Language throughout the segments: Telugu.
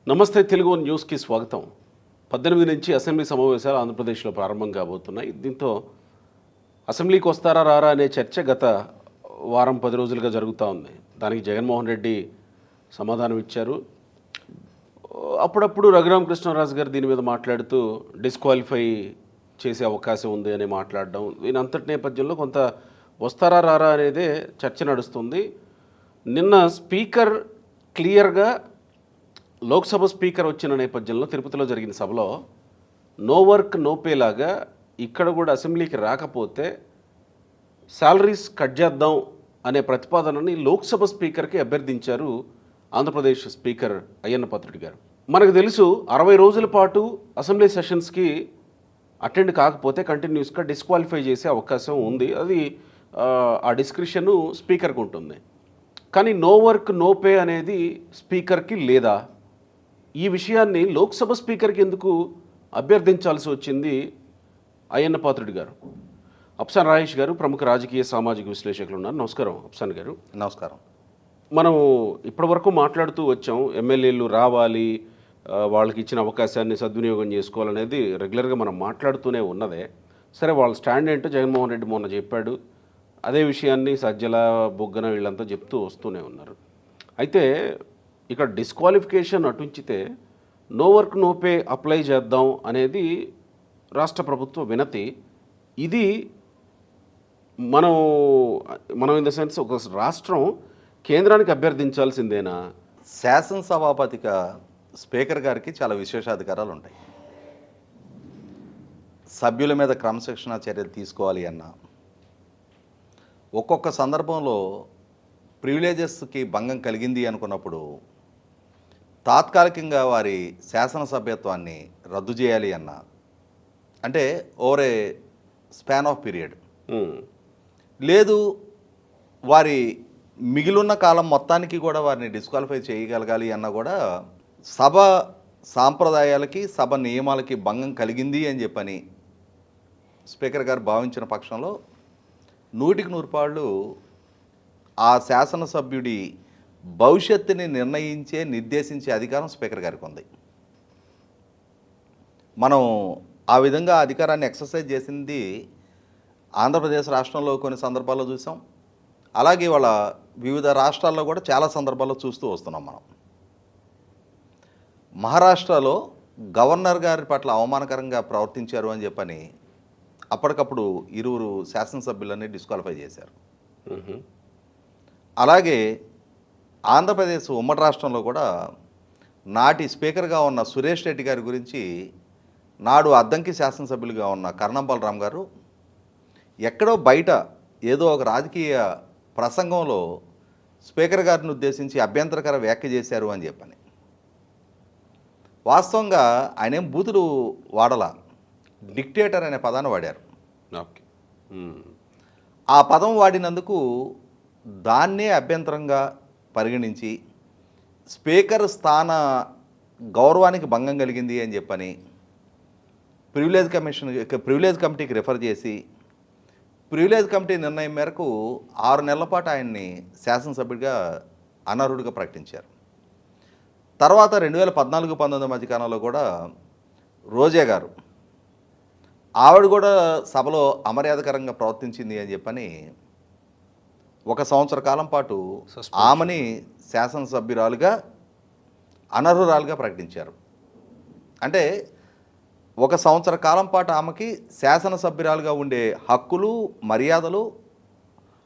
నమస్తే తెలుగు న్యూస్కి స్వాగతం. 18 నుంచి అసెంబ్లీ సమావేశాలు ఆంధ్రప్రదేశ్లో ప్రారంభం కాబోతున్నాయి. దీంతో అసెంబ్లీకి వస్తారా రారా అనే చర్చ గత వారం 10 రోజులుగా జరుగుతూ ఉంది. దానికి జగన్మోహన్ రెడ్డి సమాధానం ఇచ్చారు. అప్పుడప్పుడు రఘురామకృష్ణరాజు గారు దీని మీద మాట్లాడుతూ డిస్క్వాలిఫై చేసే అవకాశం ఉంది అని మాట్లాడడం, దీని అంతటి నేపథ్యంలో కొంత వస్తారా రారా అనేదే చర్చ నడుస్తుంది. నిన్న స్పీకర్ క్లియర్గా లోక్సభ స్పీకర్ వచ్చిన నేపథ్యంలో తిరుపతిలో జరిగిన సభలో నో వర్క్ నో పే లాగా ఇక్కడ కూడా అసెంబ్లీకి రాకపోతే శాలరీస్ కట్ చేద్దాం అనే ప్రతిపాదనని లోక్సభ స్పీకర్కి అభ్యర్థించారు ఆంధ్రప్రదేశ్ స్పీకర్ అయ్యన్న పాత్రుడు గారు. మనకు తెలుసు 60 రోజుల పాటు అసెంబ్లీ సెషన్స్కి అటెండ్ కాకపోతే కంటిన్యూస్గా డిస్క్వాలిఫై చేసే అవకాశం ఉంది. అది ఆ డిస్క్రిప్షను స్పీకర్కి ఉంటుంది. కానీ నో వర్క్ నో పే అనేది స్పీకర్కి లేదా? ఈ విషయాన్ని లోక్సభ స్పీకర్కి ఎందుకు అభ్యర్థించాల్సి వచ్చింది అయ్యన్న పాత్రుడు గారు? అప్సాన్ రాజేష్ గారు ప్రముఖ రాజకీయ సామాజిక విశ్లేషకులు ఉన్నారు. నమస్కారం అప్సాన్ గారు. నమస్కారం. మనం ఇప్పటివరకు మాట్లాడుతూ వచ్చాం, ఎమ్మెల్యేలు రావాలి, వాళ్ళకి ఇచ్చిన అవకాశాన్ని సద్వినియోగం చేసుకోవాలనేది రెగ్యులర్గా మనం మాట్లాడుతూనే ఉన్నదే. సరే, వాళ్ళ స్టాండ్ ఏంటో జగన్మోహన్ రెడ్డి మొన్న చెప్పాడు. అదే విషయాన్ని సజ్జల బొగ్గన వీళ్ళంతా చెప్తూ వస్తూనే ఉన్నారు. అయితే ఇక్కడ డిస్క్వాలిఫికేషన్ అటుంచితే no work no pay apply చేద్దాం అనేది రాష్ట్ర ప్రభుత్వ వినతి. ఇది మనం ఇన్ ద సెన్స్ ఒక రాష్ట్రం కేంద్రానికి అభ్యర్థించాల్సిందేనా? శాసనసభాపతిగా స్పీకర్ గారికి చాలా విశేషాధికారాలు ఉంటాయి. సభ్యుల మీద క్రమశిక్షణ చర్యలు తీసుకోవాలి అన్న, ఒక్కొక్క సందర్భంలో ప్రివిలేజెస్కి భంగం కలిగింది అనుకున్నప్పుడు తాత్కాలికంగా వారి శాసనసభ్యత్వాన్ని రద్దు చేయాలి అన్న, అంటే over a span of period, లేదు వారి మిగిలిన కాలం మొత్తానికి కూడా వారిని డిస్క్వాలిఫై చేయగలగాలి అన్న కూడా సభ సాంప్రదాయాలకి సభ నియమాలకి భంగం కలిగింది అని చెప్పని స్పీకర్ గారు భావించిన పక్షంలో 100% ఆ శాసనసభ్యుడి భవిష్యత్తుని నిర్దేశించే అధికారం స్పీకర్ గారికి ఉంది. మనం ఆ విధంగా అధికారాన్ని ఎక్సర్సైజ్ చేసింది ఆంధ్రప్రదేశ్ రాష్ట్రంలో కొన్ని సందర్భాల్లో చూసాం. అలాగే వాళ్ళ వివిధ రాష్ట్రాల్లో కూడా చాలా సందర్భాల్లో చూస్తూ వస్తున్నాం. మనం మహారాష్ట్రలో గవర్నర్ గారి పట్ల అవమానకరంగా ప్రవర్తించారు అని చెప్పని అప్పటికప్పుడు 2 శాసనసభ్యులని డిస్క్వాలిఫై చేశారు. అలాగే ఆంధ్రప్రదేశ్ ఉమ్మడి రాష్ట్రంలో కూడా నాటి స్పీకర్గా ఉన్న సురేష్ రెడ్డి గారి గురించి నాడు అద్దంకి శాసనసభ్యులుగా ఉన్న కరణం బలరాం గారు ఎక్కడో బయట ఏదో ఒక రాజకీయ ప్రసంగంలో స్పీకర్ గారిని ఉద్దేశించి అభ్యంతరకర వ్యాఖ్య చేశారు అని చెప్పని. వాస్తవంగా ఆయన ఏం బూతులు వాడలా, డిక్టేటర్ అనే పదాన్ని వాడారు. ఓకే. ఆ పదం వాడినందుకు దాన్నే అభ్యంతరంగా పరిగణించి స్పీకర్ స్థాన గౌరవానికి భంగం కలిగింది అని చెప్పని ప్రివిలేజ్ కమిటీకి రిఫర్ చేసి ప్రివిలేజ్ కమిటీ నిర్ణయం మేరకు 6 నెలల పాటు ఆయన్ని శాసనసభ్యుడిగా అనర్హుడిగా ప్రకటించారు. తర్వాత 2014-19 మధ్యకాలంలో కూడా రోజా గారు, ఆవిడ కూడా సభలో అమర్యాదకరంగా ప్రవర్తించింది అని చెప్పని 1 సంవత్సర కాలం పాటు ఆమెని శాసనసభ్యురాలుగా అనర్హురాలుగా ప్రకటించారు. అంటే 1 సంవత్సర కాలం పాటు ఆమెకి శాసనసభ్యురాలుగా ఉండే హక్కులు మర్యాదలు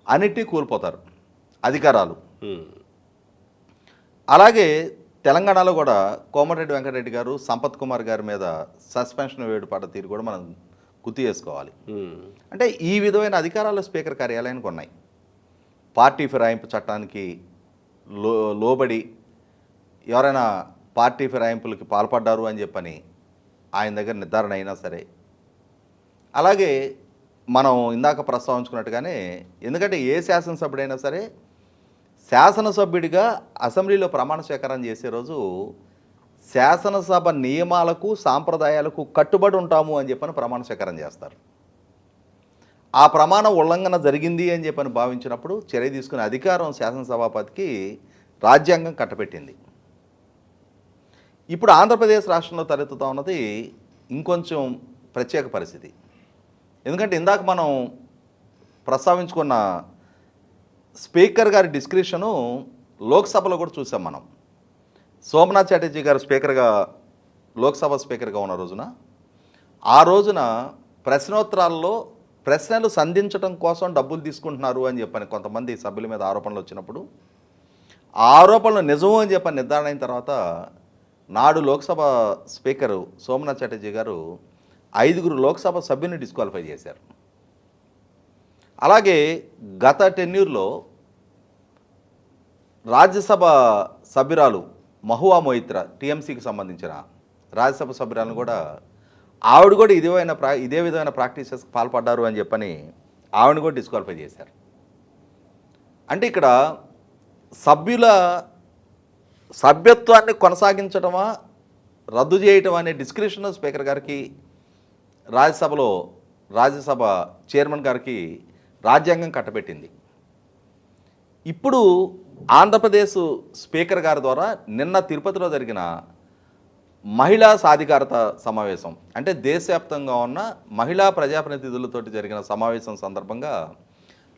అన్నిటినీ కోల్పోతారు, అధికారాలు. అలాగే తెలంగాణలో కూడా కోమటిరెడ్డి వెంకటరెడ్డి గారు, సంపత్ కుమార్ గారి మీద సస్పెన్షన్ వేటు పడ్డ తీరు కూడా మనం గుర్తు చేసుకోవాలి. అంటే ఈ విధమైన అధికారాలు స్పీకర్ కార్యాలయానికి ఉన్నాయి. పార్టీ ఫిరాయింపు చట్టానికి లోబడి ఎవరైనా పార్టీ ఫిరాయింపులకి పాల్పడ్డారు అని చెప్పని ఆయన దగ్గర నిర్ధారణ అయినా సరే, అలాగే మనం ఇందాక ప్రస్తావించుకున్నట్టుగానే, ఎందుకంటే ఏ శాసనసభ్యుడైనా సరే శాసనసభ్యుడిగా అసెంబ్లీలో ప్రమాణ స్వీకారం చేసే రోజు శాసనసభ నియమాలకు సాంప్రదాయాలకు కట్టుబడి ఉంటాము అని చెప్పని ప్రమాణ స్వీకారం చేస్తారు. ఆ ప్రమాణ ఉల్లంఘన జరిగింది అని చెప్పని భావించినప్పుడు చర్య తీసుకునే అధికారం శాసనసభాపతికి రాజ్యాంగం కట్టబెట్టింది. ఇప్పుడు ఆంధ్రప్రదేశ్ రాష్ట్రంలో తలెత్తుతా ఉన్నది ఇంకొంచెం ప్రత్యేక పరిస్థితి. ఎందుకంటే ఇందాక మనం ప్రస్తావించుకున్న స్పీకర్ గారి డిస్క్రిప్షను లోక్సభలో కూడా చూసాం మనం. సోమనాథ్ చటర్జీ గారు స్పీకర్గా, లోక్సభ స్పీకర్గా ఉన్న రోజున, ఆ రోజున ప్రశ్నోత్తరాల్లో ప్రశ్నలు సంధించడం కోసం డబ్బులు తీసుకుంటున్నారు అని చెప్పని కొంతమంది సభ్యుల మీద ఆరోపణలు వచ్చినప్పుడు, ఆ ఆరోపణలు నిజము అని చెప్పని నిర్ధారణ అయిన తర్వాత నాడు లోక్సభ స్పీకరు సోమనాథ్ చటర్జీ గారు 5 లోక్సభ సభ్యుని డిస్క్వాలిఫై చేశారు. అలాగే గత టెన్యూర్లో రాజ్యసభ సభ్యురాలు మహువా మొయిత్రా, టీఎంసీకి సంబంధించిన రాజ్యసభ సభ్యురాలను కూడా ఆవిడ కూడా ఇదే విధమైన ప్రాక్టీసెస్కి పాల్పడ్డారు అని చెప్పని ఆవిడని కూడా డిస్క్వాలిఫై చేశారు. అంటే ఇక్కడ సభ్యుల సభ్యత్వాన్ని కొనసాగించడమా రద్దు చేయటం అనే డిస్క్రిప్షన్ స్పీకర్ గారికి, రాజ్యసభ చైర్మన్ గారికి రాజ్యాంగం కట్టబెట్టింది. ఇప్పుడు ఆంధ్రప్రదేశ్ స్పీకర్ గారి ద్వారా నిన్న తిరుపతిలో జరిగిన మహిళా సాధికారత సమావేశం, అంటే దేశవ్యాప్తంగా ఉన్న మహిళా ప్రజాప్రతినిధులతోటి జరిగిన సమావేశం సందర్భంగా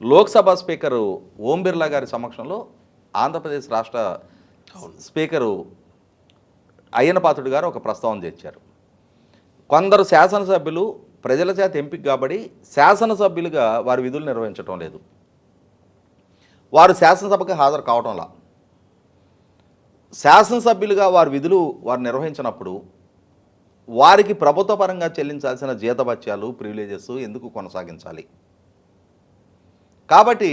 లోక్సభ స్పీకరు ఓం బిర్లా గారి సమక్షంలో ఆంధ్రప్రదేశ్ రాష్ట్ర స్పీకరు అయ్యన్న పాత్రుడు గారు ఒక ప్రస్తావన తెచ్చారు. కొందరు శాసనసభ్యులు ప్రజల చేత ఎంపిక కాబడి శాసనసభ్యులుగా వారి విధులు నిర్వహించడం లేదు, వారు శాసనసభకు హాజరు కావటంలా. శాసనసభ్యులుగా వారి విధులు వారు నిర్వహించినప్పుడు వారికి ప్రభుత్వ పరంగా చెల్లించాల్సిన జీతభత్యాలు, ప్రివిలేజెస్ ఎందుకు కొనసాగించాలి? కాబట్టి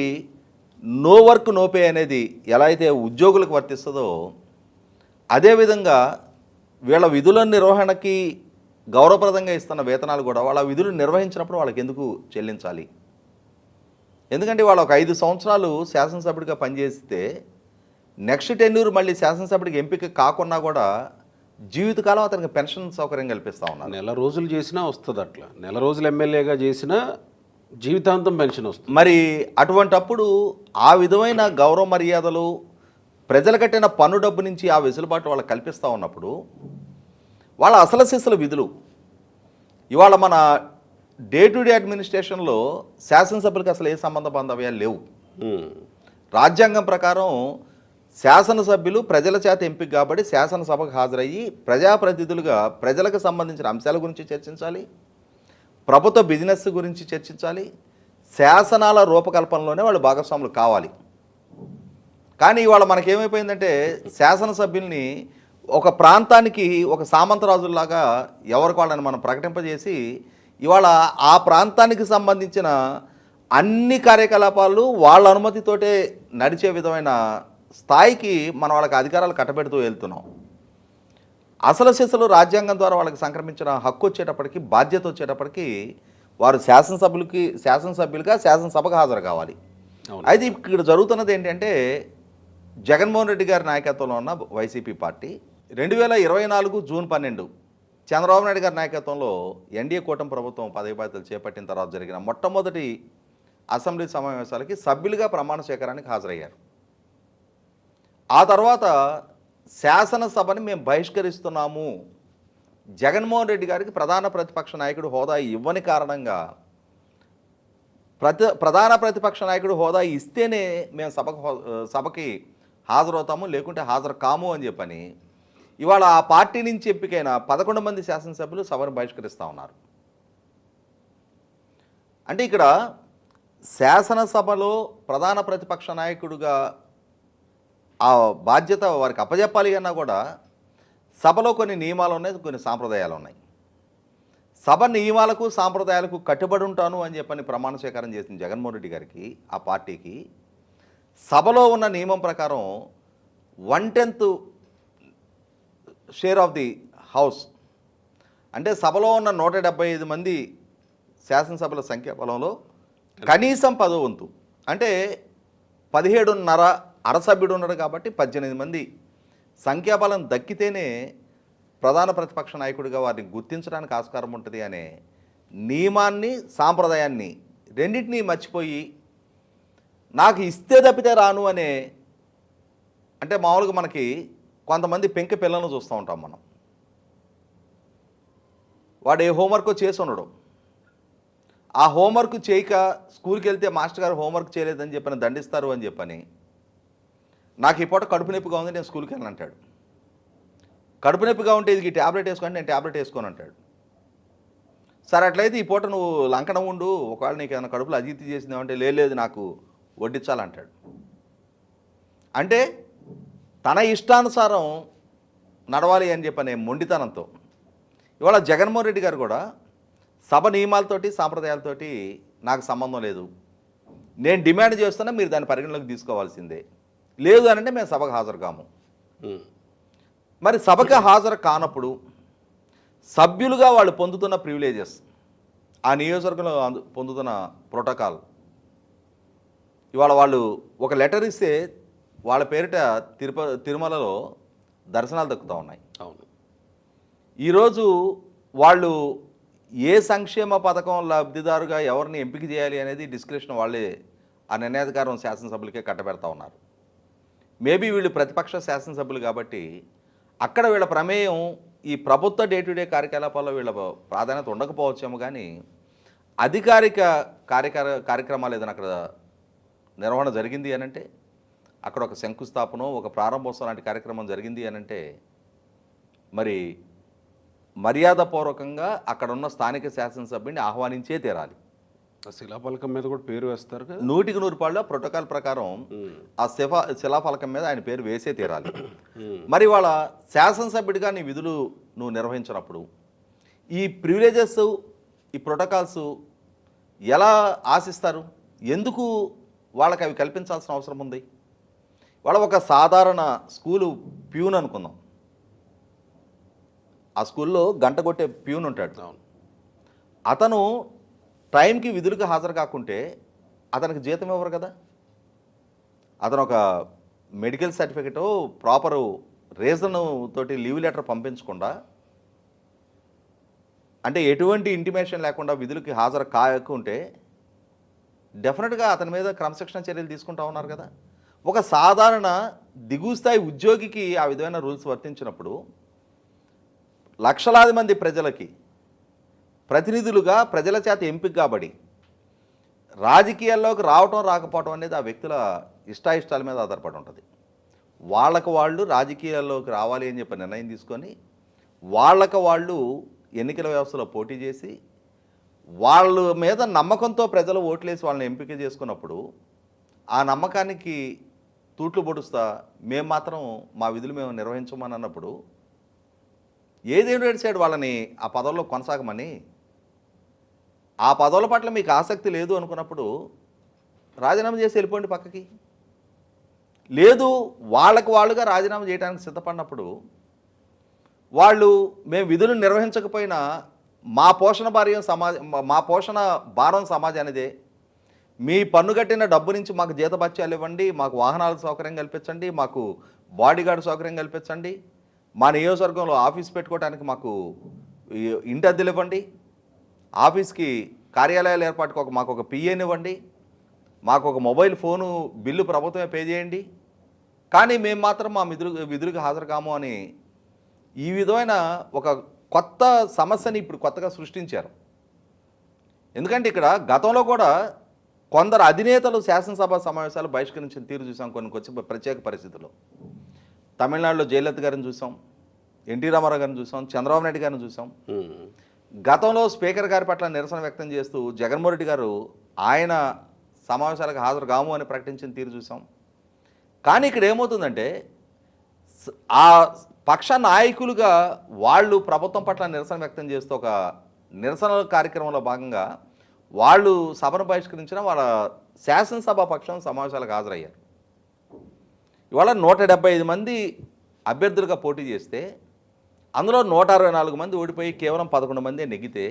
నో వర్క్ నో పే అనేది ఎలా అయితే ఉద్యోగులకు వర్తిస్తుందో, అదేవిధంగా వీళ్ళ విధుల నిర్వహణకి గౌరవప్రదంగా ఇస్తున్న వేతనాలు కూడా వాళ్ళ విధులు నిర్వహించినప్పుడు వాళ్ళకి ఎందుకు చెల్లించాలి? ఎందుకంటే వాళ్ళు ఒక 5 సంవత్సరాలు శాసనసభ్యుడిగా పనిచేస్తే నెక్స్ట్ టెన్యూర్ మళ్ళీ శాసనసభ్యుడికి ఎంపిక కాకున్నా కూడా జీవితకాలం అతనికి పెన్షన్ సౌకర్యం కల్పిస్తూ ఉన్నారు. నెల రోజులు చేసినా వస్తుంది, అట్లా నెల రోజులు ఎమ్మెల్యేగా చేసినా జీవితాంతం పెన్షన్ వస్తుంది. మరి అటువంటప్పుడు ఆ విధమైన గౌరవ మర్యాదలు, ప్రజలు కట్టిన పన్ను డబ్బు నుంచి ఆ వెసులుబాటు వాళ్ళకి కల్పిస్తూ ఉన్నప్పుడు వాళ్ళ అసలు సిసలు విధులు ఇవాళ మన డే టు డే అడ్మినిస్ట్రేషన్లో శాసనసభ్యులకు అసలు ఏ సంబంధ బాంధవ్యాలు లేవు. రాజ్యాంగం ప్రకారం శాసనసభ్యులు ప్రజల చేత ఎంపిక కాబట్టి శాసనసభకు హాజరయ్యి ప్రజాప్రతినిధులుగా ప్రజలకు సంబంధించిన అంశాల గురించి చర్చించాలి, ప్రభుత్వ బిజినెస్ గురించి చర్చించాలి, శాసనాల రూపకల్పనలోనే వాళ్ళు భాగస్వాములు కావాలి. కానీ ఇవాళ మనకేమైపోయిందంటే శాసనసభ్యుల్ని ఒక ప్రాంతానికి ఒక సామంతరాజుల్లాగా ఎవరికి వాళ్ళని మనం ప్రకటింపజేసి ఇవాళ ఆ ప్రాంతానికి సంబంధించిన అన్ని కార్యకలాపాలు వాళ్ళ అనుమతితోటే నడిచే విధమైన స్థాయికి మనం వాళ్ళకి అధికారాలు కట్టబెడుతూ వెళ్తున్నాం. అసలు సిసలు రాజ్యాంగం ద్వారా వాళ్ళకి సంక్రమించిన హక్కు వచ్చేటప్పటికి, బాధ్యత వచ్చేటప్పటికి వారు శాసనసభ్యులుగా శాసనసభకు హాజరు కావాలి. అయితే ఇక్కడ జరుగుతున్నది ఏంటంటే జగన్మోహన్ రెడ్డి గారి నాయకత్వంలో ఉన్న YCP party 2024 June 12 Chandrababu Naidu గారి నాయకత్వంలో ఎన్డీఏ కూటమి ప్రభుత్వం పదవి బాధ్యతలు చేపట్టిన తర్వాత జరిగిన మొట్టమొదటి అసెంబ్లీ సమావేశాలకి సభ్యులుగా ప్రమాణ స్వీకారానికి హాజరయ్యారు. ఆ తర్వాత శాసనసభని మేము బహిష్కరిస్తున్నాము, జగన్మోహన్ రెడ్డి గారికి ప్రధాన ప్రతిపక్ష నాయకుడు హోదా ఇవ్వని కారణంగా ప్రధాన ప్రతిపక్ష నాయకుడు హోదా ఇస్తేనే మేము సభకి హాజరవుతాము, లేకుంటే హాజరు కాము అని చెప్పని ఇవాళ ఆ పార్టీ నుంచి ఎంపికైన 11 మంది శాసనసభ్యులు సభను బహిష్కరిస్తూ ఉన్నారు. అంటే ఇక్కడ శాసనసభలో ప్రధాన ప్రతిపక్ష నాయకుడిగా ఆ బాధ్యత వారికి అప్పజెప్పాలి అన్నా కూడా సభలో కొన్ని నియమాలు ఉన్నాయి, కొన్ని సాంప్రదాయాలు ఉన్నాయి. సభ నియమాలకు సాంప్రదాయాలకు కట్టుబడి ఉంటాను అని చెప్పని ప్రమాణ స్వీకారం చేసిన జగన్మోహన్ రెడ్డి గారికి, ఆ పార్టీకి సభలో ఉన్న నియమం ప్రకారం 1/10 షేర్ ఆఫ్ ది హౌస్, అంటే సభలో ఉన్న 175 మంది శాసనసభల సంఖ్యాబలంలో కనీసం 10వ వంతు, అంటే 17.5 అరసభ్యుడు ఉన్నాడు కాబట్టి 18 మంది సంఖ్యాబలం దక్కితేనే ప్రధాన ప్రతిపక్ష నాయకుడిగా వారిని గుర్తించడానికి ఆస్కారం ఉంటుంది అనే నియమాన్ని, సాంప్రదాయాన్ని రెండింటినీ మర్చిపోయి నాకు ఇస్తే తప్పితే రాను అనే, అంటే మామూలుగా మనకి కొంతమంది పెంకి పిల్లలను చూస్తూ ఉంటాం మనం. వాడు ఏ హోంవర్క్ చేసి ఉండడు. ఆ హోంవర్క్ చేయక స్కూల్కి వెళ్తే మాస్టర్ గారు హోంవర్క్ చేయలేదని చెప్పని దండిస్తారు అని చెప్పని, నాకు ఈ పూట కడుపు నొప్పిగా ఉంది నేను స్కూల్కి వెళ్ళను అంటాడు. కడుపు నొప్పిగా ఉంటే ఇది ట్యాబ్లెట్ వేసుకోండి, నేను ట్యాబ్లెట్ వేసుకోను అంటాడు. సరే అట్లయితే ఈ పూట నువ్వు లంకనం ఉండు, ఒకవేళ నీకు ఏమైనా కడుపులో అజీర్తి చేసిందేమంటే లేదు నాకు వడ్డించాలంటాడు. అంటే తన ఇష్టానుసారం నడవాలి అని చెప్పనే మొండితనంతో ఇవాళ జగన్మోహన్ రెడ్డి గారు కూడా సభ నియమాలతోటి సాంప్రదాయాలతోటి నాకు సంబంధం లేదు, నేను డిమాండ్ చేస్తున్నా మీరు దాన్ని పరిగణలోకి తీసుకోవాల్సిందే, లేదు అని అంటే మేము సభకు హాజరు కాము. మరి సభకు హాజరు కానప్పుడు సభ్యులుగా వాళ్ళు పొందుతున్న ప్రివిలేజెస్, ఆ నియోజకవర్గంలో పొందుతున్న ప్రోటోకాల్, ఇవాళ వాళ్ళు ఒక లెటర్ ఇస్తే వాళ్ళ పేరిట తిరుమలలో దర్శనాలు దక్కుతూ ఉన్నాయి. అవును. ఈరోజు వాళ్ళు ఏ సంక్షేమ పథకం లబ్ధిదారుగా ఎవరిని ఎంపిక చేయాలి అనేది డిస్క్రిప్షన్ వాళ్ళే ఆ నిర్ణయాధికారం శాసనసభ్యులకే కట్టబెడతా ఉన్నారు. మేబీ వీళ్ళు ప్రతిపక్ష శాసనసభ్యులు కాబట్టి అక్కడ వీళ్ళ ప్రమేయం ఈ ప్రభుత్వ డే టు డే కార్యకలాపాల్లో వీళ్ళ ప్రాధాన్యత ఉండకపోవచ్చేమో, కానీ అధికారిక కార్యక్రమాలు ఏదైనా అక్కడ నిర్వహణ జరిగింది అనంటే, అక్కడ ఒక శంకుస్థాపన ఒక ప్రారంభోత్సవం లాంటి కార్యక్రమం జరిగింది అనంటే, మరి మర్యాదపూర్వకంగా అక్కడ ఉన్న స్థానిక శాసనసభ్యుడిని ఆహ్వానించే తీరాలి. శిలాఫలకం మీద కూడా పేరు వేస్తారు కదా, 100% ప్రోటోకాల్ ప్రకారం ఆ శిలాఫలకం మీద ఆయన పేరు వేసే తీరాలి. మరి వాళ్ళ శాసనసభ్యుడిగా నీ విధులు నువ్వు నిర్వహించినప్పుడు ఈ ప్రివిలేజెస్ ఈ ప్రోటోకాల్స్ ఎలా ఆశిస్తారు? ఎందుకు వాళ్ళకి అవి కల్పించాల్సిన అవసరం ఉంది? వాళ్ళ ఒక సాధారణ స్కూలు ప్యూన్ అనుకుందాం, ఆ స్కూల్లో గంట కొట్టే ప్యూన్ ఉంటాడు. అతను టైంకి విధులకు హాజరు కాకుంటే అతనికి జీతం ఇవ్వరు కదా. అతను ఒక మెడికల్ సర్టిఫికెటో ప్రాపరు రీజన్ తోటి లీవ్ లెటర్ పంపించకుండా, అంటే ఎటువంటి ఇంటిమేషన్ లేకుండా విధులకి హాజరు కాకుంటే డెఫినెట్గా అతని మీద క్రమశిక్షణ చర్యలు తీసుకుంటా ఉన్నారు కదా. ఒక సాధారణ దిగువ స్థాయి ఉద్యోగికి ఆ విధమైన రూల్స్ వర్తించినప్పుడు లక్షలాది మంది ప్రజలకి ప్రతినిధులుగా ప్రజల చేత ఎంపిక కాబడి రాజకీయాల్లోకి రావటం రాకపోవటం అనేది ఆ వ్యక్తుల ఇష్టాయిష్టాల మీద ఆధారపడి ఉంటుంది. వాళ్ళకు వాళ్ళు రాజకీయాల్లోకి రావాలి అని చెప్పి నిర్ణయం తీసుకొని వాళ్ళకు వాళ్ళు ఎన్నికల వ్యవస్థలో పోటీ చేసి వాళ్ళ మీద నమ్మకంతో ప్రజలు ఓట్లేసి వాళ్ళని ఎంపిక చేసుకున్నప్పుడు ఆ నమ్మకానికి తూట్లు పొడుస్తా మేము మాత్రం మా విధులు మేము నిర్వహించమని అన్నప్పుడు ఏదేమి ఏడిచాడు వాళ్ళని ఆ పదవుల్లో కొనసాగమని? ఆ పదవుల పట్ల మీకు ఆసక్తి లేదు అనుకున్నప్పుడు రాజీనామా చేసి వెళ్ళిపోండి పక్కకి. లేదు వాళ్ళుగా రాజీనామా చేయడానికి సిద్ధపడినప్పుడు వాళ్ళు మేము విధులు నిర్వహించకపోయినా మా పోషణ భారం సమాజానిదే, మీ పన్ను కట్టిన డబ్బు నుంచి మాకు జీతభత్యాలు ఇవ్వండి, మాకు వాహనాలకు సౌకర్యం కల్పించండి, మాకు బాడీగార్డ్ సౌకర్యం కల్పించండి, మా నియోజకవర్గంలో ఆఫీస్ పెట్టుకోవడానికి మాకు ఇంటి అద్దెలు ఇవ్వండి, ఆఫీస్కి కార్యాలయాల ఏర్పాటుకు మాకు ఒక పిఏని ఇవ్వండి, మాకు ఒక మొబైల్ ఫోను బిల్లు ప్రభుత్వమే పే చేయండి, కానీ మేము మాత్రం మా విధులకు హాజరు కాము అని ఈ విధమైన ఒక కొత్త సమస్యని ఇప్పుడు కొత్తగా సృష్టించారు. ఎందుకంటే ఇక్కడ గతంలో కూడా కొందరు అధినేతలు శాసనసభ సమావేశాలు బహిష్కరించిన తీరు చూసాం. కొన్ని ప్రత్యేక పరిస్థితుల్లో తమిళనాడులో జయలలిత గారిని చూసాం, ఎన్టీ రామారావు గారిని చూసాం, చంద్రబాబు నాయుడు గారిని చూసాం. గతంలో స్పీకర్ గారి పట్ల నిరసన వ్యక్తం చేస్తూ జగన్మోహన్ రెడ్డి గారు ఆయన సమావేశాలకు హాజరు కాము అని ప్రకటించిన తీరు చూసాం. కానీ ఇక్కడ ఏమవుతుందంటే ఆ పక్ష నాయకులుగా వాళ్ళు ప్రభుత్వం పట్ల నిరసన వ్యక్తం చేస్తూ ఒక నిరసన కార్యక్రమంలో భాగంగా వాళ్ళు సభను బహిష్కరించిన వాళ్ళ శాసనసభ పక్షం సమావేశాలకు హాజరయ్యారు. ఇవాళ 175 మంది అభ్యర్థులుగా పోటీ చేస్తే అందులో 164 మంది ఓడిపోయి కేవలం 11 మంది నెగ్గితే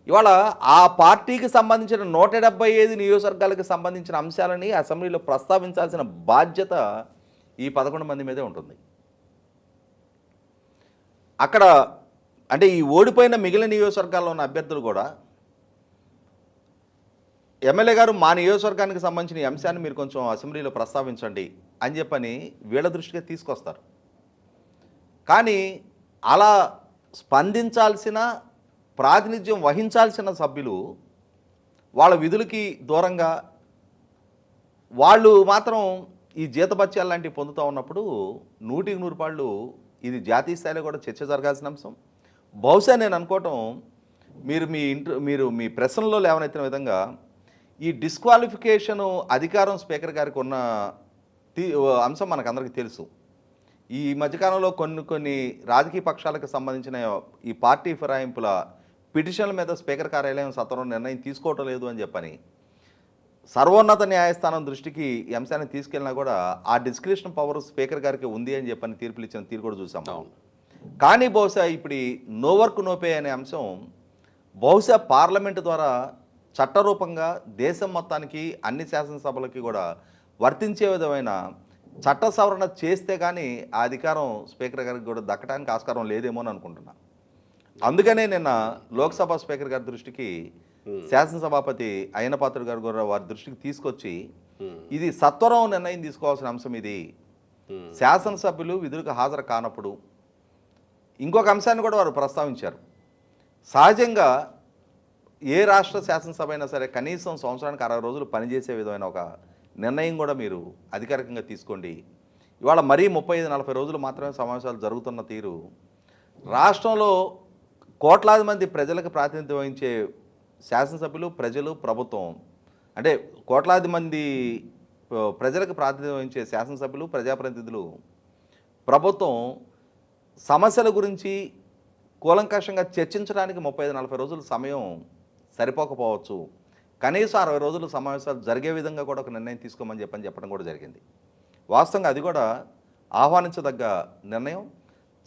ఇవాళ ఆ పార్టీకి సంబంధించిన 175 నియోజకవర్గాలకు సంబంధించిన అంశాలని అసెంబ్లీలో ప్రస్తావించాల్సిన బాధ్యత ఈ 11 మంది మీదే ఉంటుంది. అక్కడ అంటే ఈ ఓడిపోయిన మిగిలిన నియోజకవర్గాల్లో ఉన్న అభ్యర్థులు కూడా ఎమ్మెల్యే గారు మా నియోజకవర్గానికి సంబంధించిన ఈ అంశాన్ని మీరు కొంచెం అసెంబ్లీలో ప్రస్తావించండి అని చెప్పని వీళ్ళ దృష్టిగా తీసుకొస్తారు. కానీ అలా స్పందించాల్సిన, ప్రాతినిధ్యం వహించాల్సిన సభ్యులు వాళ్ళ విధులకి దూరంగా వాళ్ళు మాత్రం ఈ జీతభత్యాలు లాంటివి పొందుతూ ఉన్నప్పుడు 100% ఇది జాతీయ స్థాయిలో కూడా చర్చ జరగాల్సిన అంశం. బహుశా నేను అనుకోవటం, మీరు మీ ప్రశ్నలో లేవనెత్తిన విధంగా ఈ డిస్క్వాలిఫికేషను అధికారం స్పీకర్ గారికి ఉన్న అంశం మనకందరికీ తెలుసు. ఈ మధ్యకాలంలో కొన్ని రాజకీయ పక్షాలకు సంబంధించిన ఈ పార్టీ ఫిరాయింపుల పిటిషన్ల మీద స్పీకర్ కార్యాలయం సత్వరం నిర్ణయం తీసుకోవటం లేదు అని చెప్పని సర్వోన్నత న్యాయస్థానం దృష్టికి ఈ అంశాన్ని తీసుకెళ్ళినా కూడా ఆ డిస్క్రిప్షన్ పవర్ స్పీకర్ గారికి ఉంది అని చెప్పని తీర్పులు ఇచ్చిన తీరు కూడా చూసాం. కానీ బహుశా ఇప్పుడు నో వర్క్ నో పే అనే అంశం బహుశా పార్లమెంటు ద్వారా చట్టరూపంగా దేశం మొత్తానికి అన్ని శాసనసభలకి కూడా వర్తించే విధమైన చట్ట సవరణ చేస్తే కానీ ఆ అధికారం స్పీకర్ గారికి కూడా దక్కడానికి ఆస్కారం లేదేమో అని అనుకుంటున్నా. అందుకనే నిన్న లోక్సభ స్పీకర్ గారి దృష్టికి శాసనసభాపతి అయ్యన్న పాత్రుడు గారు కూడా వారి దృష్టికి తీసుకొచ్చి ఇది సత్వరం నిర్ణయం తీసుకోవాల్సిన అంశం ఇది. శాసనసభ్యులు విధులకు హాజరు కానప్పుడు ఇంకొక అంశాన్ని కూడా వారు ప్రస్తావించారు. సహజంగా ఏ రాష్ట్ర శాసనసభ అయినా సరే కనీసం సంవత్సరానికి 60 రోజులు పనిచేసే విధమైన ఒక నిర్ణయం కూడా మీరు అధికారికంగా తీసుకోండి. ఇవాళ మరీ 35-40 రోజులు మాత్రమే సమావేశాలు జరుగుతున్న తీరు రాష్ట్రంలో కోట్లాది మంది ప్రజలకు ప్రాతినిధ్యం వహించే శాసనసభ్యులు, ప్రజలు, ప్రభుత్వం, అంటే కోట్లాది మంది ప్రజలకు ప్రాతినిధ్యం వహించే శాసనసభ్యులు, ప్రజాప్రతినిధులు, ప్రభుత్వం సమస్యల గురించి కూలంకషంగా చర్చించడానికి 35-40 రోజుల సమయం సరిపోకపోవచ్చు. కనీసం 60 రోజులు సమావేశాలు జరిగే విధంగా కూడా ఒక నిర్ణయం తీసుకోమని చెప్పడం కూడా జరిగింది. వాస్తవంగా అది కూడా ఆహ్వానించదగ్గ నిర్ణయం.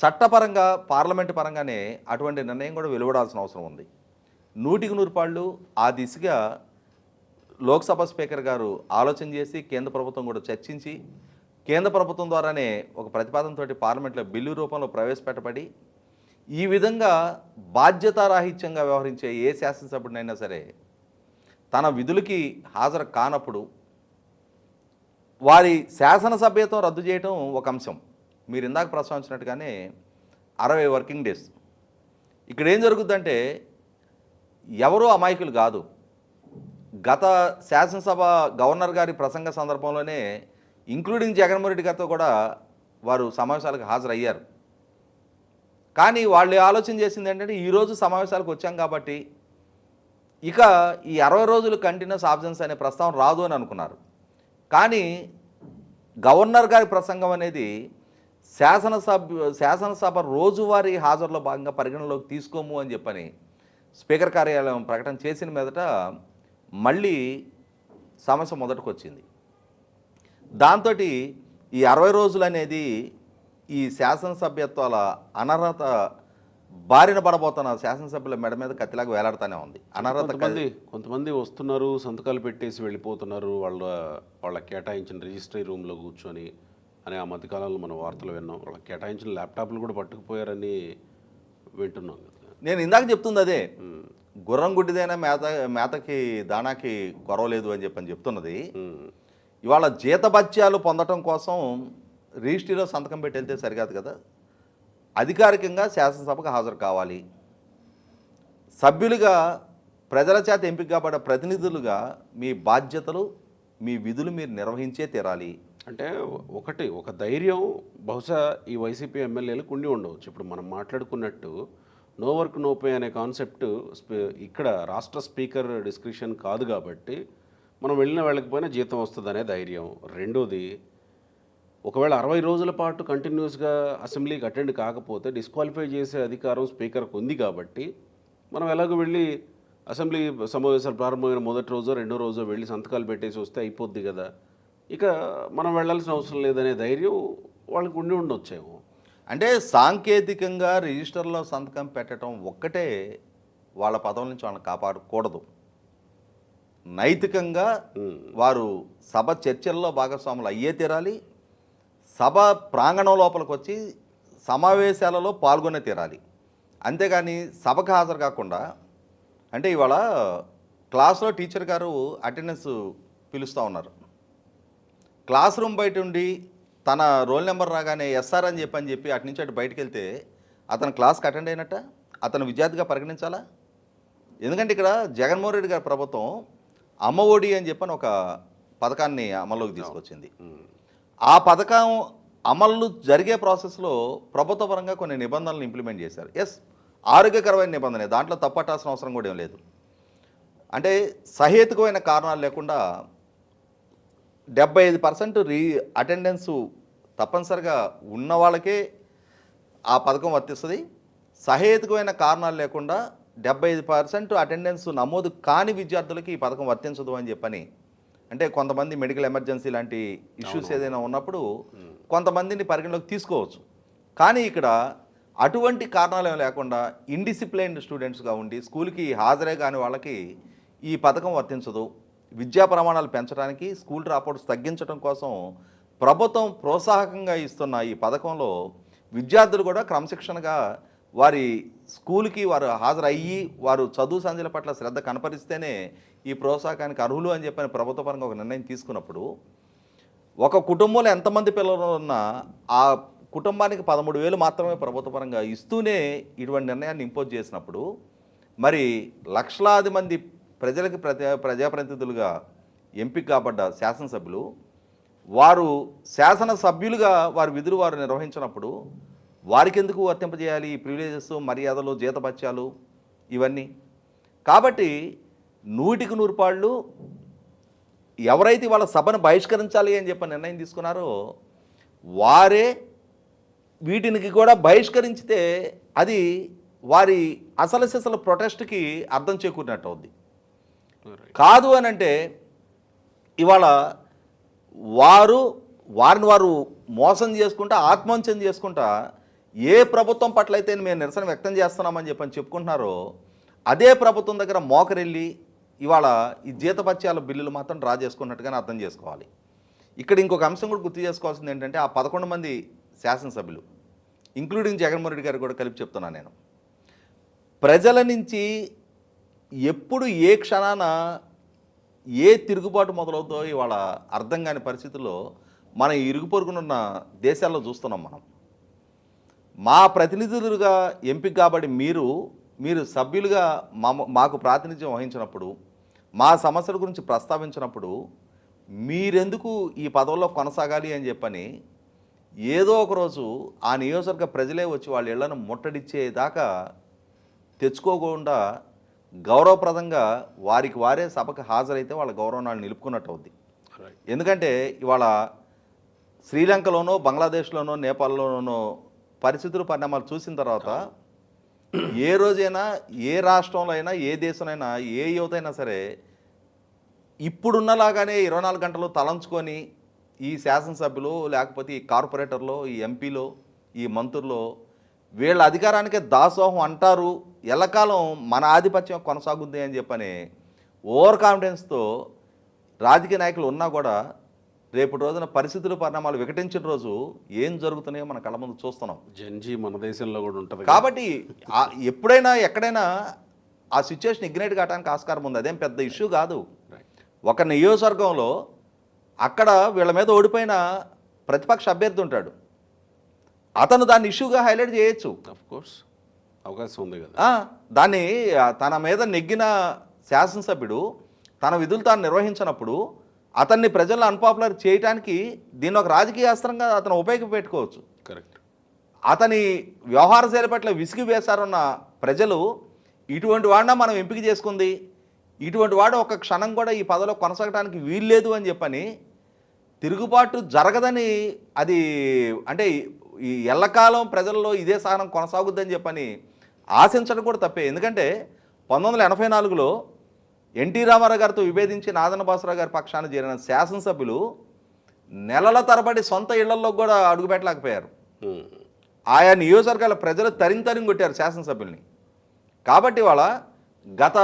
చట్టపరంగా పార్లమెంటు పరంగానే అటువంటి నిర్ణయం కూడా వెలువడాల్సిన అవసరం ఉంది. 100% ఆ దిశగా లోక్సభ స్పీకర్ గారు ఆలోచన చేసి కేంద్ర ప్రభుత్వం కూడా చర్చించి కేంద్ర ప్రభుత్వం ద్వారానే ఒక ప్రతిపాదనతోటి పార్లమెంట్లో బిల్లు రూపంలో ప్రవేశపెట్టబడి ఈ విధంగా బాధ్యతారాహిత్యంగా వ్యవహరించే ఏ శాసనసభ్యుడినైనా సరే తన విధులకి హాజరు కానప్పుడు వారి శాసనసభ్యత్వం రద్దు చేయడం ఒక అంశం. మీరు ఇందాక ప్రస్తావించినట్టుగానే 60 వర్కింగ్ డేస్. ఇక్కడ ఏం జరుగుతుందంటే ఎవరూ అమాయకులు కాదు. గత శాసనసభ గవర్నర్ గారి ప్రసంగ సందర్భంలోనే ఇంక్లూడింగ్ జగన్మోహన్ రెడ్డి గారితో కూడా వారు సమావేశాలకు హాజరయ్యారు. కానీ వాళ్ళు ఆలోచన చేసింది ఏంటంటే ఈరోజు సమావేశాలకు వచ్చాం కాబట్టి ఇక ఈ 60 రోజులు కంటిన్యూస్ ఆబ్సెన్స్ అనే ప్రస్తావన రాదు అని అనుకున్నారు. కానీ గవర్నర్ గారి ప్రసంగం అనేది శాసనసభ రోజువారీ హాజరులో భాగంగా పరిగణలోకి తీసుకోము అని చెప్పని స్పీకర్ కార్యాలయం ప్రకటన చేసిన మీదట మళ్ళీ సమస్య మొదటికి వచ్చింది. దాంతో ఈ 60 రోజులు అనేది ఈ శాసనసభ్యత్వాల అనర్హత బారిన పడబోతున్న శాసనసభ్యుల మెడ మీద కత్తిలాగా వేలాడుతూనే ఉంది. అనర్హత కొంతమంది వస్తున్నారు, సంతకాలు పెట్టేసి వెళ్ళిపోతున్నారు, వాళ్ళ కేటాయించిన రిజిస్ట్రీ రూమ్లో కూర్చొని అని ఆ మధ్యకాలంలో మనం వార్తలు విన్నాం. వాళ్ళకి కేటాయించిన ల్యాప్టాప్లు కూడా పట్టుకుపోయారని వింటున్నాం. నేను ఇందాక చెప్తుంది అదే, గుర్రం గుడ్డిదైనా మేతకి దానాకి కొరవలేదు అని చెప్తున్నది. ఇవాళ జీతభత్యాలు పొందటం కోసం రిజిస్ట్రీలో సంతకం పెట్టి వెళ్తే సరికాదు కదా. అధికారికంగా శాసనసభకు హాజరు కావాలి. సభ్యులుగా ప్రజల చేత ఎంపిక కాబడ్డ ప్రతినిధులుగా మీ బాధ్యతలు, మీ విధులు మీరు నిర్వహించే తీరాలి. అంటే ఒక ధైర్యం బహుశా ఈ వైసీపీ ఎమ్మెల్యేలకు ఉండి ఉండవచ్చు. ఇప్పుడు మనం మాట్లాడుకున్నట్టు నో వర్క్ నో పే అనే కాన్సెప్ట్ ఇక్కడ రాష్ట్ర స్పీకర్ డిస్క్రిప్షన్ కాదు కాబట్టి మనం వెళ్ళకపోయినా జీతం వస్తుంది అనే ధైర్యం. రెండోది, ఒకవేళ 60 రోజుల పాటు కంటిన్యూస్గా అసెంబ్లీకి అటెండ్ కాకపోతే డిస్క్వాలిఫై చేసే అధికారం స్పీకర్కి ఉంది కాబట్టి మనం ఎలాగో వెళ్ళి అసెంబ్లీ సమావేశాలు ప్రారంభమైన మొదటి రోజో రెండో రోజో వెళ్ళి సంతకాలు పెట్టేసి వస్తే అయిపోద్ది కదా, ఇక మనం వెళ్ళాల్సిన అవసరం లేదనే ధైర్యం వాళ్ళకి ఉండి ఉండొచ్చేమో. అంటే సాంకేతికంగా రిజిస్టర్లో సంతకం పెట్టడం ఒక్కటే వాళ్ళ పదవుల నుంచి వాళ్ళని కాపాడకూడదు. నైతికంగా వారు సభ చర్చల్లో భాగస్వాములు అయ్యే తీరాలి. సభ ప్రాంగణం లోపలికి వచ్చి సమావేశాలలో పాల్గొనే తీరాలి. అంతేగాని సభకు హాజరు కాకుండా, అంటే ఇవాళ క్లాస్లో టీచర్ గారు అటెండెన్స్ పిలుస్తూ ఉన్నారు. క్లాస్ రూమ్ బయట ఉండి తన రోల్ నెంబర్ రాగానే ఎస్ఆర్ అని చెప్పి అటు నుంచి అటు బయటకు వెళ్తే అతను క్లాస్కి అటెండ్ అయినట్ట, అతను విద్యార్థిగా పరిగణించాలా? ఎందుకంటే ఇక్కడ జగన్మోహన్ రెడ్డి గారి ప్రభుత్వం అమ్మ ఒడి అని చెప్పని ఒక పథకాన్ని అమల్లోకి తీసుకొచ్చింది. ఆ పథకం అమలు జరిగే ప్రాసెస్లో ప్రభుత్వ పరంగా కొన్ని నిబంధనలు ఇంప్లిమెంట్ చేశారు. ఎస్, ఆరోగ్యకరమైన నిబంధనే, దాంట్లో తప్పట్టాల్సిన అవసరం కూడా ఏం లేదు. అంటే సహేతుకమైన కారణాలు లేకుండా 75% అటెండెన్సు తప్పనిసరిగా ఉన్న వాళ్ళకే ఆ పథకం వర్తిస్తుంది. సహేతుకమైన కారణాలు లేకుండా 75% అటెండెన్స్ నమోదు కాని విద్యార్థులకి ఈ పథకం వర్తించదు అని చెప్పని, అంటే కొంతమంది మెడికల్ ఎమర్జెన్సీ లాంటి ఇష్యూస్ ఏదైనా ఉన్నప్పుడు కొంతమందిని పరిగణలోకి తీసుకోవచ్చు. కానీ ఇక్కడ అటువంటి కారణాలు ఏమి లేకుండా ఇండిసిప్లైన్డ్ స్టూడెంట్స్గా ఉండి స్కూల్కి హాజరే కాని వాళ్ళకి ఈ పథకం వర్తించదు. విద్యా ప్రమాణాలు పెంచడానికి, స్కూల్ డ్రాప్అవుట్స్ తగ్గించడం కోసం ప్రభుత్వం ప్రోత్సాహకంగా ఇస్తున్న ఈ పథకంలో విద్యార్థులు కూడా క్రమశిక్షణగా వారి స్కూల్కి వారు హాజరయ్యి వారు చదువు సంధ్యల పట్ల శ్రద్ధ కనపరిస్తేనే ఈ ప్రోత్సాహకానికి అర్హులు అని చెప్పని ప్రభుత్వ పరంగా ఒక నిర్ణయం తీసుకున్నప్పుడు, ఒక కుటుంబంలో ఎంతమంది పిల్లలు ఉన్నా ఆ కుటుంబానికి 13,000 మాత్రమే ప్రభుత్వ పరంగా ఇస్తూనే ఇటువంటి నిర్ణయాన్ని ఇంపోజ్ చేసినప్పుడు, మరి లక్షలాది మంది ప్రజలకు ప్రజాప్రతినిధులుగా ఎంపిక కాబడ్డ శాసనసభ్యులు వారు శాసనసభ్యులుగా వారి విధులు వారు నిర్వహించినప్పుడు వారికి ఎందుకు వర్తింపజేయాలి ఈ ప్రివిలేజెస్, మర్యాదలు, జీతభత్యాలు ఇవన్నీ? కాబట్టి 100కి 100 పాళ్ళు ఎవరైతే వాళ్ళ సభను బహిష్కరించాలి అని చెప్పి నిర్ణయం తీసుకున్నారో వారే వీటిని కూడా బహిష్కరించితే అది వారి అసలు సిసలు ప్రొటెస్ట్కి అర్థం చేకూరినట్టు అవుద్ది. కాదు అని అంటే ఇవాళ వారిని వారు మోసం చేసుకుంటా, ఆత్మహత్యం చేసుకుంటా ఏ ప్రభుత్వం పట్ల అయితే మేము నిరసన వ్యక్తం చేస్తున్నామని చెప్పని చెప్పుకుంటున్నారో అదే ప్రభుత్వం దగ్గర మోకరెళ్ళి ఇవాళ ఈ జీతభత్యాల బిల్లులు మాత్రం డ్రా చేసుకున్నట్టుగానే అర్థం చేసుకోవాలి. ఇక్కడ ఇంకొక అంశం కూడా గుర్తు చేసుకోవాల్సింది ఏంటంటే, ఆ 11 మంది శాసనసభ్యులు ఇంక్లూడింగ్ జగన్మోహన్ రెడ్డి గారు కూడా కలిపి చెప్తున్నాను నేను, ప్రజల నుంచి ఎప్పుడు ఏ క్షణాన ఏ తిరుగుబాటు మొదలవుతో ఇవాళ అర్థం కాని పరిస్థితుల్లో మనం ఇరుగు పొరుగునున్న దేశాల్లో చూస్తున్నాం. మా ప్రతినిధులుగా ఎంపిక కాబట్టి మీరు సభ్యులుగా మాకు ప్రాతినిధ్యం వహించినప్పుడు, మా సమస్యల గురించి ప్రస్తావించినప్పుడు మీరెందుకు ఈ పదవుల్లో కొనసాగాలి అని చెప్పని ఏదో ఒకరోజు ఆ నియోజకవర్గ ప్రజలే వచ్చి వాళ్ళ ఇళ్లను ముట్టడిచ్చేదాకా తెచ్చుకోకుండా గౌరవప్రదంగా వారికి వారే సభకు హాజరైతే వాళ్ళ గౌరవాన్ని నిలుపుకున్నట్టు అవుద్ది. ఎందుకంటే ఇవాళ శ్రీలంకలోనో, బంగ్లాదేశ్లోనో, నేపాల్లోనో పరిస్థితులు, పరిణామాలు చూసిన తర్వాత ఏ రోజైనా, ఏ రాష్ట్రంలో అయినా, ఏ దేశంలో ఏ యువతైనా సరే ఇప్పుడున్నలాగానే 24 గంటలు తలంచుకొని ఈ శాసనసభ్యులు, లేకపోతే ఈ కార్పొరేటర్లు, ఈ ఎంపీలు, ఈ మంత్రులు వీళ్ళ అధికారానికే దాసోహం అంటారు, ఎల్లకాలం మన ఆధిపత్యం కొనసాగుద్ది అని చెప్పని ఓవర్ కాన్ఫిడెన్స్తో రాజకీయ నాయకులు ఉన్నా కూడా రేపటి రోజున పరిస్థితులు, పరిణామాలు వికటించిన రోజు ఏం జరుగుతున్నాయో మన కళ్ళ ముందు చూస్తున్నాం. జెన్జీ మన దేశంలో కూడా ఉంటుంది కాబట్టి ఎప్పుడైనా ఎక్కడైనా ఆ సిచ్యువేషన్ ఇగ్నైట్ కావడానికి ఆస్కారం ఉంది. అదేం పెద్ద ఇష్యూ కాదు. ఒక నియోజకవర్గంలో అక్కడ వీళ్ళ మీద ఓడిపోయిన ప్రతిపక్ష అభ్యర్థి ఉంటాడు, అతను దాన్ని ఇష్యూగా హైలైట్ చేయొచ్చు. కోర్స్ అవకాశం ఉంది కదా. దాన్ని తన మీద నెగ్గిన శాసనసభ్యుడు తన విధులు తాను నిర్వహించినప్పుడు అతన్ని ప్రజలను అన్పాపులర్ చేయడానికి దీన్ని ఒక రాజకీయ అస్త్రంగా అతను ఉపయోగపెట్టుకోవచ్చు. కరెక్ట్. అతని వ్యవహార శైలి పట్ల విసిగి వేశారున్న ప్రజలు ఇటువంటి వాడినా మనం ఎంపిక చేసుకుంది, ఇటువంటి వాడు ఒక క్షణం కూడా ఈ పదవిలో కొనసాగడానికి వీల్లేదు అని చెప్పని తిరుగుబాటు జరగదని, అది అంటే ఈ ఎల్లకాలం ప్రజల్లో ఇదే సహనం కొనసాగుద్దని చెప్పని ఆశించడం కూడా తప్పే. ఎందుకంటే 1984లో ఎన్టీ రామారావు గారితో విభేదించి నాదన భాస్కరరావు గారి పక్షాన చేరిన శాసనసభ్యులు నెలల తరబడి సొంత ఇళ్లలో కూడా అడుగుపెట్టలేకపోయారు. ఆయా నియోజకవర్గాల ప్రజలు తరిం కొట్టారు శాసనసభ్యుల్ని. కాబట్టి వాళ్ళ గత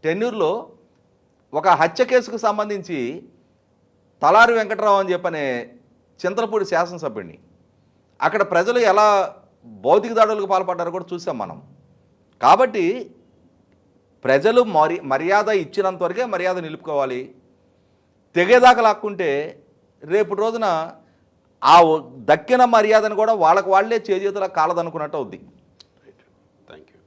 టెన్యూర్లో ఒక హత్య కేసుకు సంబంధించి తలారి వెంకటరావు అని చెప్పనే చింతలపూడి శాసనసభ్యుడిని అక్కడ ప్రజలు ఎలా భౌతిక దాడులకు పాల్పడ్డారో కూడా చూసాం మనం. కాబట్టి ప్రజలు మర్యాద ఇచ్చినంత వరకే మర్యాద నిలుపుకోవాలి. తెగేదాకా లాక్కుంటే రేపు రోజున ఆ దక్కిన మర్యాదను కూడా వాళ్ళకి వాళ్ళే చేజేతులా కాలదనుకున్నట్టు అవుద్ది. Thank you.